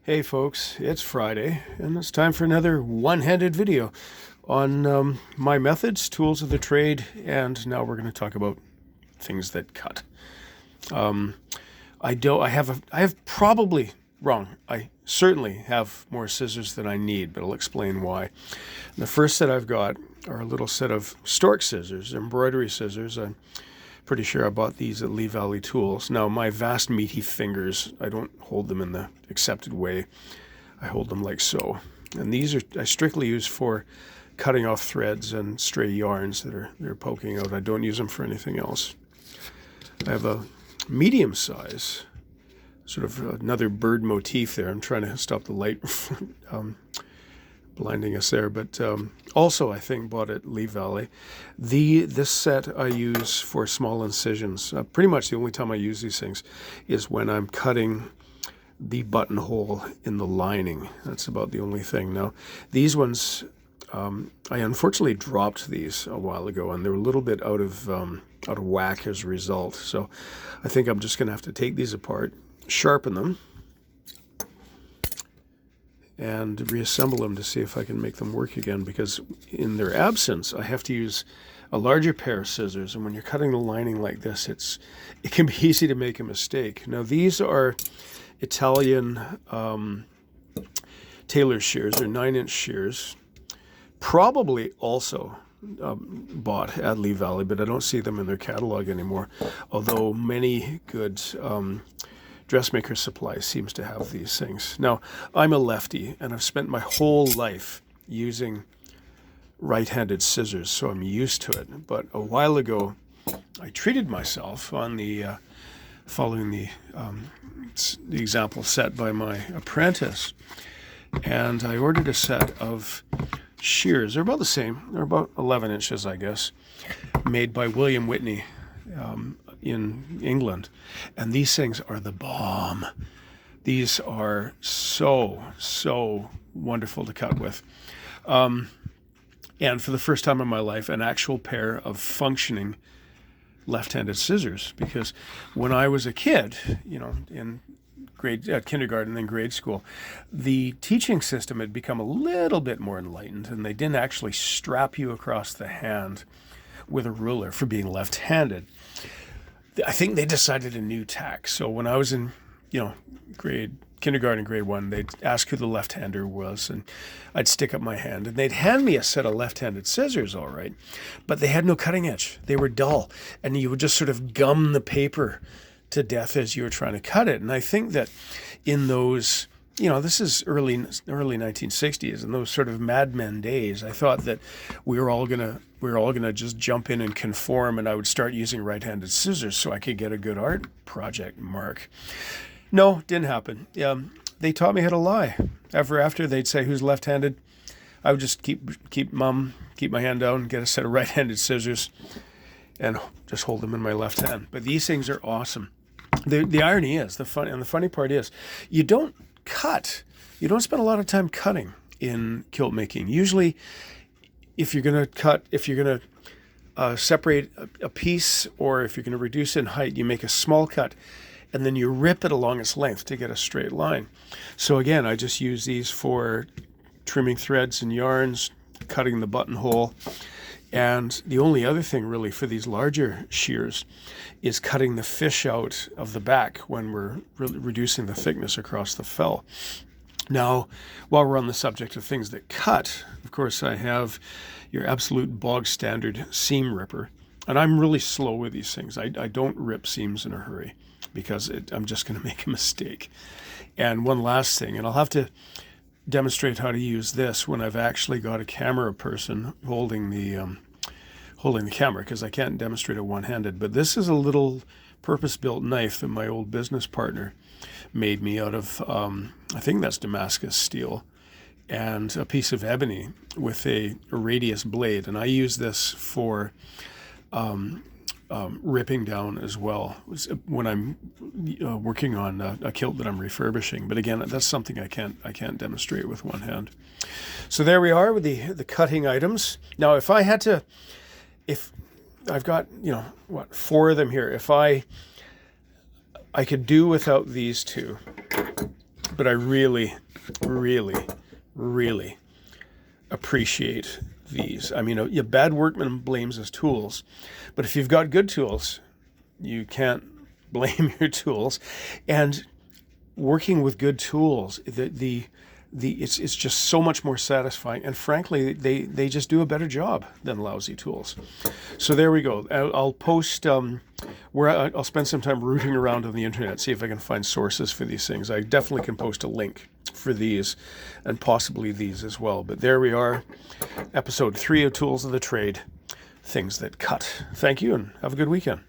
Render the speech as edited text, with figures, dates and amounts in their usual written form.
Hey folks, it's Friday and it's time for another one-handed video on my methods, tools of the trade, and now we're going to talk about things that cut. I have probably wrong. I certainly have more scissors than I need, but I'll explain why. The first set I've got are a little set of Stork Scissors, embroidery scissors. I'm pretty sure I bought these at Lee Valley Tools. Now, my vast meaty fingers, I don't hold them in the accepted way. I hold them like so. And these I strictly use for cutting off threads and stray yarns they're poking out. I don't use them for anything else. I have a medium size, sort of another bird motif there. I'm trying to stop the light blinding us there, but also I think bought at Lee Valley. This set I use for small incisions. Pretty much the only time I use these things is when I'm cutting the buttonhole in the lining. That's about the only thing. Now, these ones, I unfortunately dropped these a while ago, and they were a little bit out of whack as a result. So I think I'm just going to have to take these apart, sharpen them, and reassemble them to see if I can make them work again, because in their absence I have to use a larger pair of scissors, and when you're cutting the lining like this, it can be easy to make a mistake. Now, these are Italian tailor shears, or 9-inch shears, probably also bought at Lee Valley, but I don't see them in their catalog anymore, although many good dressmaker supply seems to have these things. Now, I'm a lefty, and I've spent my whole life using right-handed scissors, so I'm used to it. But a while ago, I treated myself on following the example set by my apprentice, and I ordered a set of shears. They're about the same. They're about 11 inches, I guess, made by William Whitney in England, and these things are the bomb. These are so wonderful to cut with, and for the first time in my life, an actual pair of functioning left-handed scissors. Because when I was a kid, in kindergarten and grade school, the teaching system had become a little bit more enlightened, and they didn't actually strap you across the hand with a ruler for being left-handed. I think they decided a new tack. So when I was in, kindergarten, grade 1, they'd ask who the left-hander was, and I'd stick up my hand, and they'd hand me a set of left-handed scissors, all right, but they had no cutting edge. They were dull, and you would just sort of gum the paper to death as you were trying to cut it. And I think that in those, this is early 1960s, and those sort of Mad Men days, I thought that we were all gonna just jump in and conform, and I would start using right-handed scissors so I could get a good art project mark. No, didn't happen. They taught me how to lie. Ever after they'd say who's left-handed, I would just keep my hand down, get a set of right-handed scissors, and just hold them in my left hand. But these things are awesome. The irony is, the funny part is, you don't spend a lot of time cutting in kilt making. Usually, if you're going to separate a piece, or if you're going to reduce in height, you make a small cut, and then you rip it along its length to get a straight line. So again, I just use these for trimming threads and yarns, cutting the buttonhole. And the only other thing really for these larger shears is cutting the fish out of the back when we're reducing the thickness across the fell. Now, while we're on the subject of things that cut, of course, I have your absolute bog standard seam ripper. And I'm really slow with these things. I don't rip seams in a hurry, because I'm just going to make a mistake. And one last thing, and I'll have to demonstrate how to use this when I've actually got a camera person holding the camera, because I can't demonstrate it one-handed. But this is a little purpose-built knife that my old business partner made me out of, I think that's Damascus steel, and a piece of ebony with a radius blade. And I use this for ripping down as well when I'm working on a kilt that I'm refurbishing. But again, that's something I can't demonstrate with one hand. So there we are with the cutting items. Now, if I've got 4 of them here, if I could do without these two, but I really, really, really appreciate these. I mean, a bad workman blames his tools, but if you've got good tools, you can't blame your tools. And working with good tools, it's just so much more satisfying. And frankly, they just do a better job than lousy tools. So there we go. I'll post I'll spend some time rooting around on the internet, see if I can find sources for these things. I definitely can post a link for these and possibly these as well. But there we are, episode 3 of Tools of the Trade, Things That Cut. Thank you and have a good weekend.